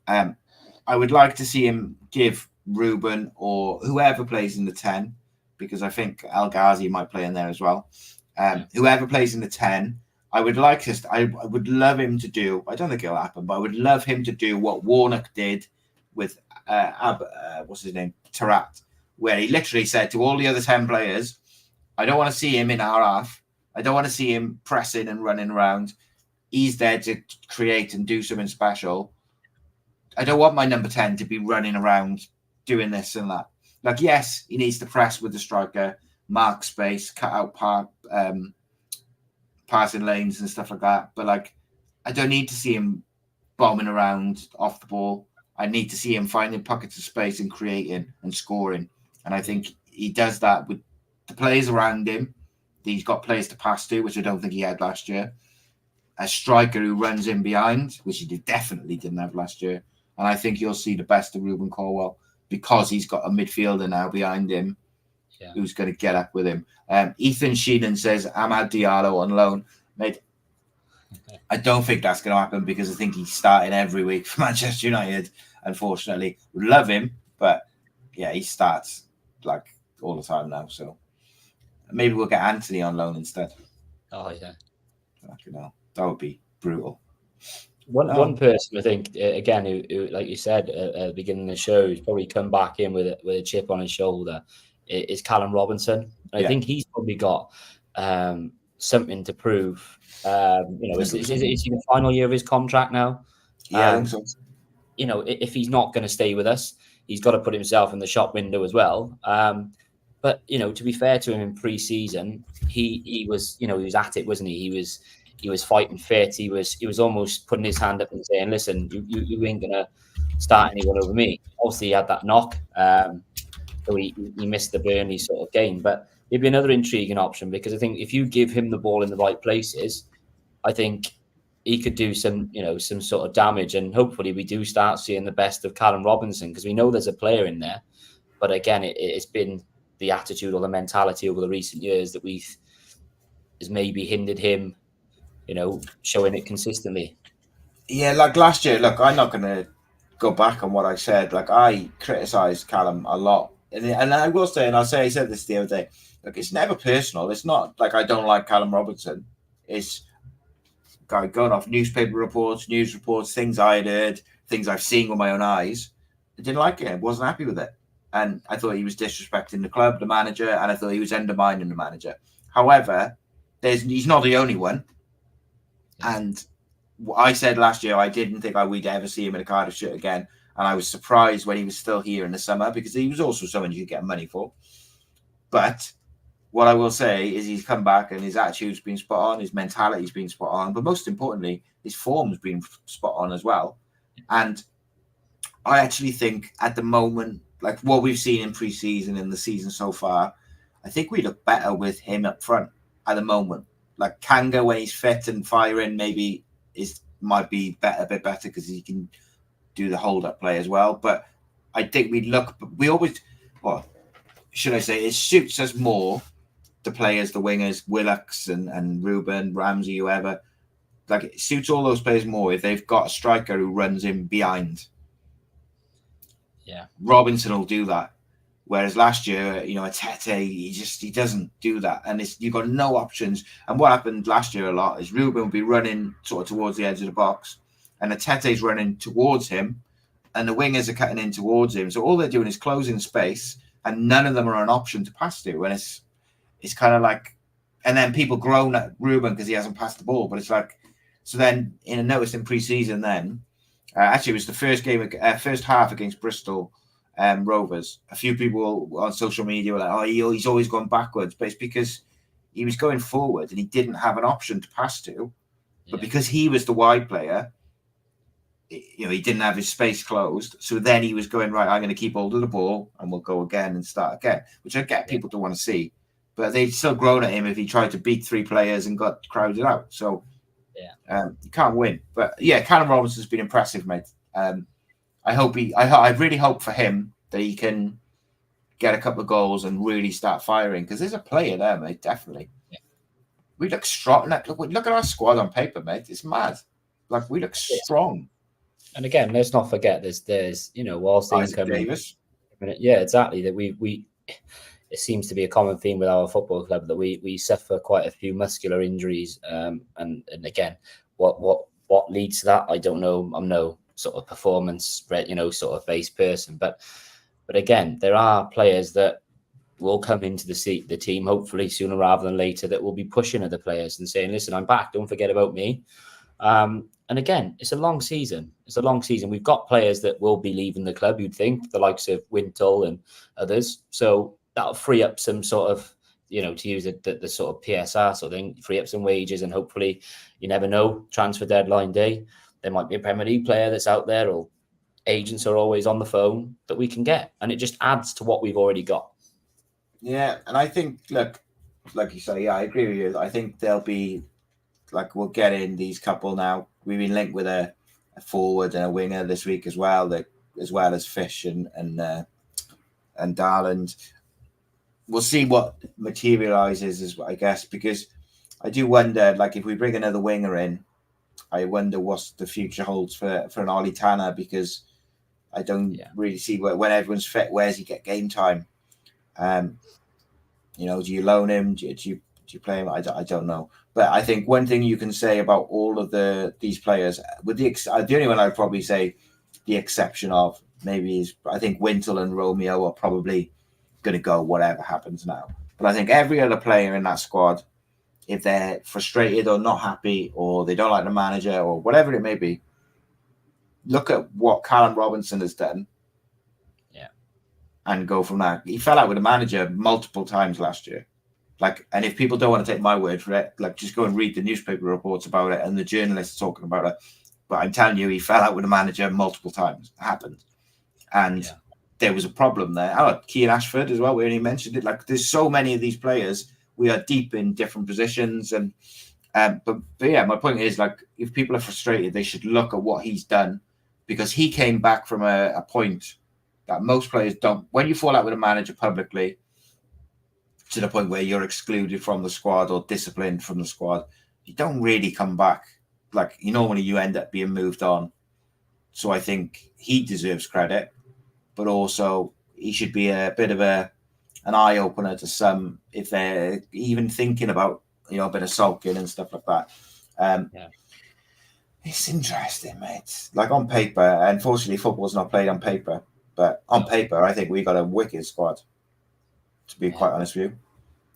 I would like to see him give Ruben or whoever plays in the 10, because I think El Ghazi might play in there as well. Whoever plays in the 10, I would love him to do, I don't think it'll happen, but I would love him to do what Warnock did with what's his name, Tarat, where he literally said to all the other 10 players, I don't want to see him in our half. I don't want to see him pressing and running around. He's there to create and do something special. I don't want my number 10 to be running around doing this and that. Like, yes, he needs to press with the striker, mark space, cut out passing lanes and stuff like that. But, like, I don't need to see him bombing around off the ball. I need to see him finding pockets of space and creating and scoring. And I think he does that with the players around him. He's got players to pass to, which I don't think he had last year. A striker who runs in behind, which he definitely didn't have last year. And I think you'll see the best of Ruben Colwell because he's got a midfielder now behind him who's going to get up with him. Ethan Sheenan says, Amad Diallo on loan. Mate, I don't think that's going to happen because I think he's starting every week for Manchester United, unfortunately. Would love him, but yeah, he starts like all the time now. So maybe we'll get Anthony on loan instead. Oh, yeah. You know, that would be brutal. One person, I think, again, who like you said at the beginning of the show, who's probably come back in with a chip on his shoulder, is Callum Robinson. And I think he's probably got something to prove. You know, is he in the final year of his contract now? Yeah, I think so. You know, if he's not going to stay with us, he's got to put himself in the shop window as well. But you know, to be fair to him, in pre-season, he was, you know, he was at it, wasn't he? He was fighting fit. He was almost putting his hand up and saying, "Listen, you ain't gonna start anyone over me." Obviously, he had that knock, so he missed the Burnley sort of game. But it'd be another intriguing option because I think if you give him the ball in the right places, I think he could do some, some sort of damage, and hopefully we do start seeing the best of Callum Robinson, because we know there's a player in there, but again, it's been the attitude or the mentality over the recent years that has maybe hindered him, showing it consistently. Yeah, like last year, look, I'm not going to go back on what I said. Like, I criticised Callum a lot. And I will say, and I said this the other day, look, it's never personal. It's not like I don't like Callum Robinson. It's going off newspaper reports, news reports, things I'd heard, things I've seen with my own eyes. I didn't like it. I wasn't happy with it. And I thought he was disrespecting the club, the manager, and I thought he was undermining the manager. However, he's not the only one. And I said last year I didn't think we'd ever see him in a Cardiff shirt again, and I was surprised when he was still here in the summer, because he was also someone you could get money for. But what I will say is he's come back and his attitude's been spot on, his mentality's been spot on, but most importantly, his form's been spot on as well. And I actually think at the moment, like what we've seen in pre-season and the season so far, I think we look better with him up front at the moment. Like Kanga, when he's fit and firing, maybe might be a bit better because he can do the hold-up play as well. But I think should I say, it suits us more, the players, the wingers, Willocks and Ruben, Ramsey, whoever. Like, it suits all those players more if they've got a striker who runs in behind. Yeah, Robinson will do that. Whereas last year, Tete, he doesn't do that. And you've got no options. And what happened last year a lot is Ruben will be running sort of towards the edge of the box, and Tete's running towards him, and the wingers are cutting in towards him. So all they're doing is closing space, and none of them are an option to pass to. And it's kind of like, and then people groan at Ruben because he hasn't passed the ball. But it's like, so then in a notice in pre-season then, actually it was the first half against Bristol Rovers. A few people on social media were like, "Oh, he's always gone backwards," but it's because he was going forward and he didn't have an option to pass to. But because he was the wide player, he didn't have his space closed. So then he was going, right, I'm going to keep hold of the ball and we'll go again and start again, which I get people to want to see. But they'd still grown at him if he tried to beat three players and got crowded out. So you can't win. But yeah, Callum Robinson's been impressive, mate. I really hope for him that he can get a couple of goals and really start firing, because there's a player there, mate, definitely. Yeah. We look strong. Look at our squad on paper, mate. It's mad. Like, we look strong. And again, let's not forget there's whilst the income Davis. Yeah, exactly. That we it seems to be a common theme with our football club that we suffer quite a few muscular injuries. And again, what leads to that, I don't know. I'm no sort of performance, sort of based person, but again, there are players that will come into the team hopefully sooner rather than later that will be pushing other players and saying, "Listen, I'm back. Don't forget about me." And again, it's a long season. We've got players that will be leaving the club, you'd think, the likes of Wintle and others. So that'll free up some sort of, to use the sort of PSR sort of thing, free up some wages, and hopefully, you never know, transfer deadline day, there might be a Premier League player that's out there, or agents are always on the phone that we can get. And it just adds to what we've already got. Yeah, and I think, look, like you say, I agree with you. I think there'll be, like, we'll get in these couple now. We've been linked with a forward and a winger this week as well, as well as Fish and Darland. We'll see what materializes, I guess, because I do wonder, like, if we bring another winger in, I wonder what the future holds for an Ollie Tanner, because I don't really see when everyone's fit, where's he get game time? Do you loan him? Do you play him? I don't know. But I think one thing you can say about all of these players, with the only one I'd probably say the exception of maybe is, I think Wintle and Romeo are probably going to go whatever happens now. But I think every other player in that squad, if they're frustrated or not happy, or they don't like the manager, or whatever it may be, look at what Callum Robinson has done. Yeah. And go from that. He fell out with the manager multiple times last year. And if people don't want to take my word for it, just go and read the newspaper reports about it and the journalists talking about it. But I'm telling you, he fell out with the manager multiple times. It happened. And there was a problem there. Keane Ashford as well, we only mentioned it. There's so many of these players. We are deep in different positions, and But yeah, my point is, like, if people are frustrated, they should look at what he's done, because he came back from a point that most players don't. When you fall out with a manager publicly, to the point where you're excluded from the squad or disciplined from the squad, you don't really come back. Like, normally you end up being moved on. So I think he deserves credit, but also he should be a bit of an eye opener to some, if they're even thinking about, a bit of sulking and stuff like that. It's interesting, mate. Like, on paper, unfortunately, football's not played on paper, but on paper, I think we got a wicked squad, to be quite honest with you.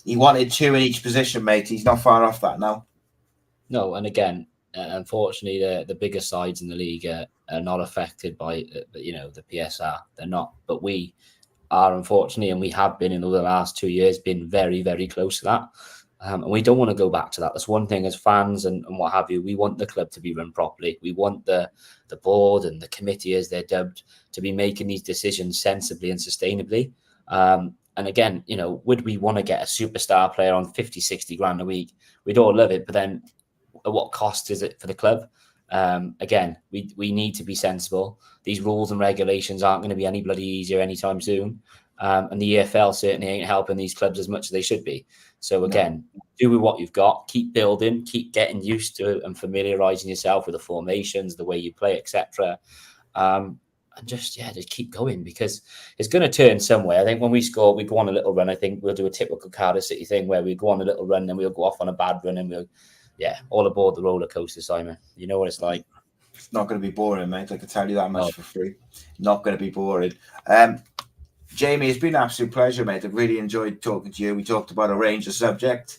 He wanted 2 in each position, mate. He's not far off that now. No, and again, unfortunately, the bigger sides in the league are not affected by the PSR. They're not, but we are, unfortunately, and we have been in over the last 2 years, been very, very close to that. And we don't want to go back to that. That's one thing as fans and what have you. We want the club to be run properly. We want the board and the committee, as they're dubbed, to be making these decisions sensibly and sustainably. And again, would we want to get a superstar player on 50, 60 grand a week? We'd all love it. But then at what cost is it for the club? Again, we need to be sensible. These rules and regulations aren't going to be any bloody easier anytime soon. And the EFL certainly ain't helping these clubs as much as they should be. So again, do with what you've got, keep building, keep getting used to it and familiarizing yourself with the formations, the way you play, etc. And just keep going, because it's going to turn somewhere. I think when we score, we go on a little run. I think we'll do a typical Cardiff City thing where we go on a little run and we'll go off on a bad run and we'll, all aboard the roller coaster, Simon. You know what it's like. It's not going to be boring, mate. I can tell you that much for free. Not going to be boring. Jamie, it's been an absolute pleasure, mate. I've really enjoyed talking to you. We talked about a range of subjects.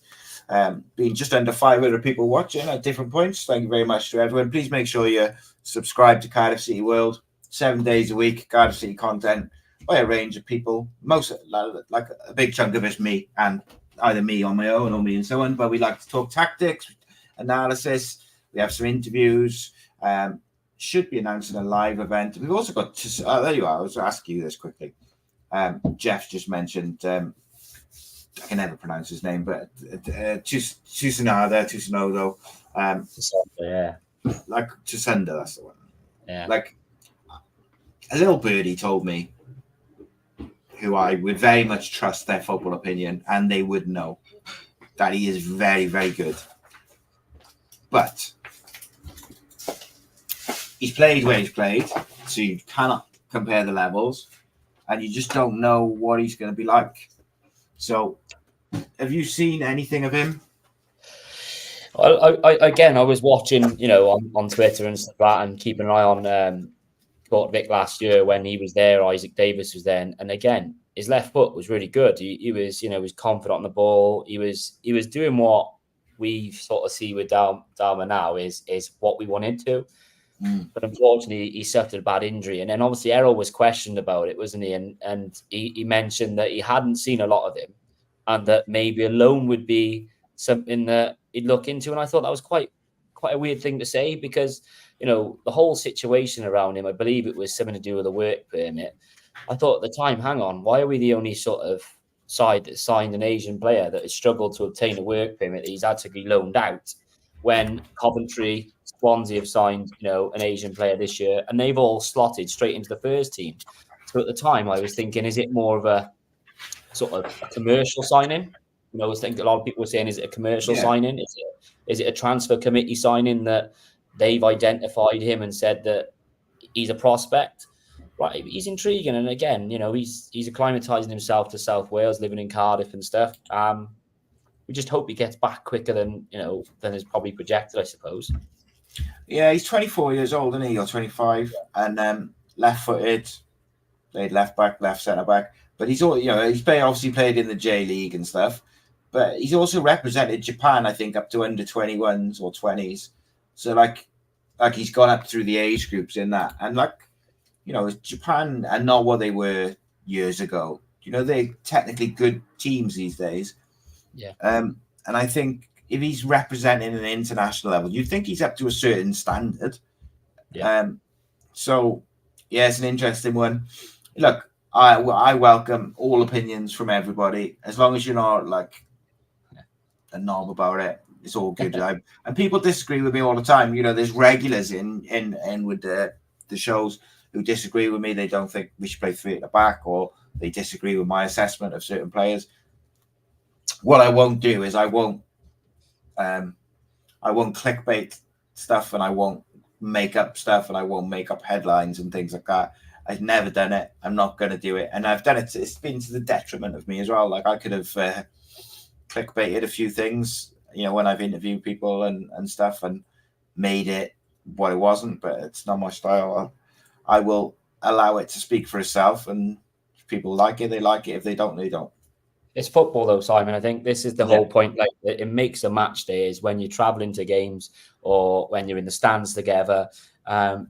Being just under 500 people watching at different points. Thank you very much to everyone. Please make sure you subscribe to Cardiff City World. 7 days a week, Cardiff City content by a range of people. Most, like a big chunk of it's me, and either me on my own or me and so on. But we like to talk tactics, analysis. We have some interviews. Should be announcing a live event. We've also got, there you are. I was asking you this quickly. Jeff just mentioned, I can never pronounce his name, but Tucinodo. Like Tusunda, that's the one. Yeah. Like, a little birdie told me, who I would very much trust their football opinion, and they would know that he is very, very good. But he's played where he's played, so you cannot compare the levels, and you just don't know what he's going to be like. So, have you seen anything of him? I was watching, on Twitter and stuff like that, and keeping an eye on Vic last year when he was there. Isaac Davis was there, and again, his left foot was really good. He was, was confident on the ball. He was doing what we sort of see with Dalma now is what we want him to. But unfortunately, he suffered a bad injury, and then obviously Errol was questioned about it, wasn't he? And he mentioned that he hadn't seen a lot of him, and that maybe a loan would be something that he'd look into. And I thought that was quite a weird thing to say, because the whole situation around him, I believe it was something to do with a work permit. I thought at the time, hang on, why are we the only sort of side that signed an Asian player that has struggled to obtain a work permit that he's had to be loaned out, when Coventry, Swansea have signed, an Asian player this year, and they've all slotted straight into the first team. So at the time, I was thinking, is it more of a sort of a commercial signing? I was thinking a lot of people were saying, is it a commercial signing? Is it a transfer committee signing that they've identified him and said that he's a prospect? Right, he's intriguing, and again, he's acclimatizing himself to South Wales, living in Cardiff and stuff. We just hope he gets back quicker than is probably projected, I suppose. Yeah, he's 24 years old, isn't he? Or 25, and left-footed. Played left back, left centre back, but he's all he's obviously played in the J League and stuff. But he's also represented Japan, I think, up to under 21s or 20s. So like he's gone up through the age groups in that, and Japan are not what they were years ago. They're technically good teams these days. Yeah. And I think if he's representing an international level, you'd think he's up to a certain standard. Yeah. So yeah, it's an interesting one. Look, I welcome all opinions from everybody, as long as you're not like a knob about it. It's all good. And people disagree with me all the time. There's regulars in with the shows who disagree with me. They don't think we should play 3 at the back, or they disagree with my assessment of certain players. What I won't do is I won't clickbait stuff, and I won't make up stuff, and I won't make up headlines and things like that. I've never done it. I'm not going to do it. And I've done it. It's been to the detriment of me as well. Like, I could have clickbaited a few things, when I've interviewed people and stuff, and made it what it wasn't, but it's not my style. I will allow it to speak for itself, and if people like it, they like it. If they don't, they don't. It's football, though, Simon. I think this is the whole point. Like, it makes a match day is when you're traveling to games, or when you're in the stands together.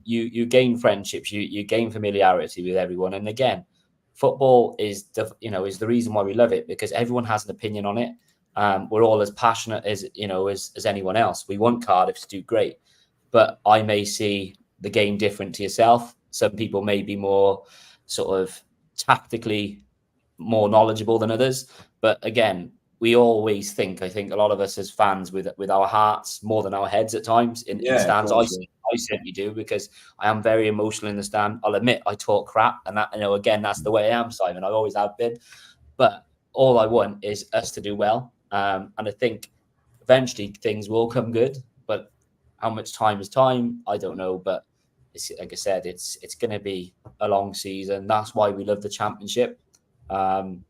You gain friendships, you gain familiarity with everyone. And again, football is the reason why we love it, because everyone has an opinion on it. We're all as passionate as anyone else. We want Cardiff to do great, but I may see the game different to yourself. Some people may be more sort of tactically more knowledgeable than others. But again, we always think, I think a lot of us as fans with our hearts more than our heads at times in stands. I certainly do, because I am very emotional in the stand. I'll admit I talk crap, and that, again, that's the way I am, Simon. I always have been. But all I want is us to do well. And I think eventually things will come good. But how much time is time? I don't know. But it's, like I said, it's going to be a long season. That's why we love the Championship. And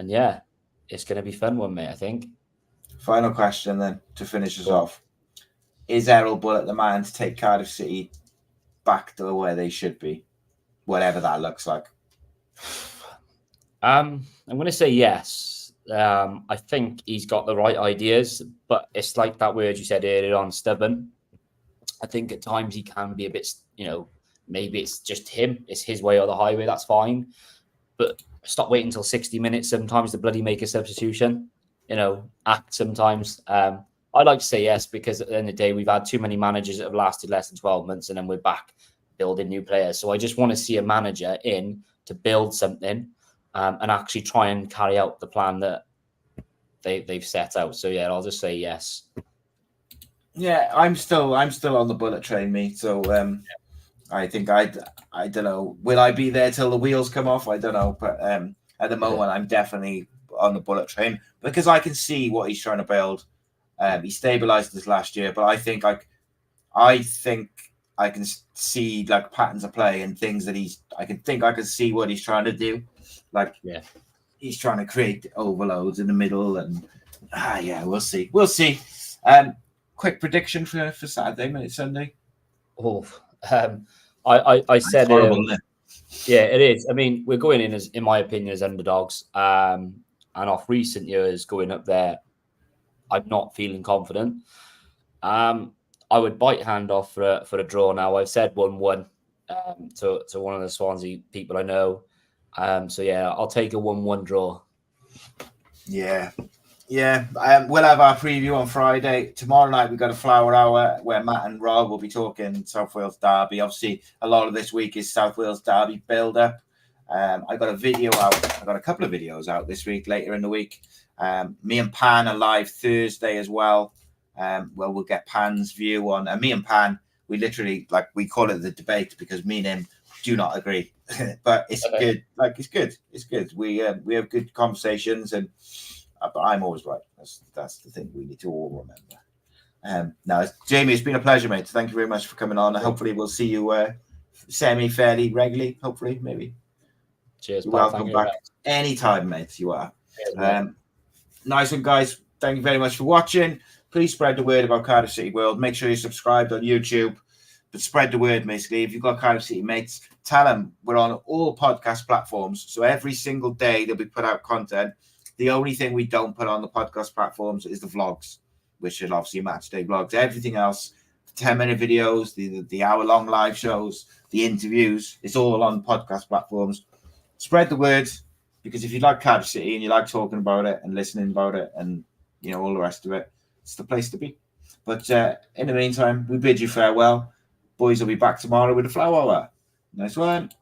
yeah, it's going to be fun one, mate, I think. Final question then to finish us off. Is Errol Bullitt the man to take Cardiff City back to where they should be, whatever that looks like? I'm going to say yes. I think he's got the right ideas, but it's like that word you said earlier on, stubborn. I think at times he can be a bit, maybe it's just him. It's his way or the highway. That's fine. But stop waiting until 60 minutes sometimes to bloody make a substitution, act sometimes. I'd like to say yes, because at the end of the day, we've had too many managers that have lasted less than 12 months, and then we're back building new players. So I just want to see a manager in to build something and actually try and carry out the plan that they've set out. So yeah, I'll just say yes. Yeah, I'm still on the Bullet train, mate. So I think I don't know. Will I be there till the wheels come off? I don't know. But at the moment, I'm definitely on the Bullet train, because I can see what he's trying to build. He stabilized us last year, but I think I can see like patterns of play and things that I can see what he's trying to do. Like, he's trying to create overloads in the middle, and we'll see. Quick prediction for Saturday, mate, Sunday. Oh, I said, horrible, isn't it? Yeah, it is. I mean, we're going in my opinion, as underdogs, and off recent years going up there, I'm not feeling confident. I would bite hand off for a draw now. I've said 1-1 to one of the Swansea people I know. So yeah, I'll take a 1-1 draw. Yeah. We'll have our preview on Friday. Tomorrow night we've got a flower hour where Matt and Rob will be talking South Wales Derby. Obviously, a lot of this week is South Wales Derby build-up. I got a video out. I got a couple of videos out this week, later in the week. Me and Pan are live Thursday as well. We'll get Pan's view on. And me and Pan, we literally, we call it the debate, because me and him do not agree. But it's good. It's good. We have good conversations, and but I'm always right. That's the thing we need to all remember. Now, Jamie, it's been a pleasure, mate. Thank you very much for coming on. Hopefully we'll see you fairly regularly. Hopefully, maybe. Cheers. You're welcome back anytime, mate. You are. Cheers, nice one, guys. Thank you very much for watching. Please spread the word about Cardiff City World. Make sure you're subscribed on YouTube. But spread the word, basically. If you've got Cardiff City mates, tell them we're on all podcast platforms. So every single day they'll be put out content. The only thing we don't put on the podcast platforms is the vlogs, which is obviously match day vlogs. Everything else, 10-minute videos, the hour-long live shows, the interviews, it's all on podcast platforms. Spread the word, because if you like Cardiff City and you like talking about it and listening about it and all the rest of it, it's the place to be. But in the meantime, we bid you farewell. Boys will be back tomorrow with a flower hour. Nice one.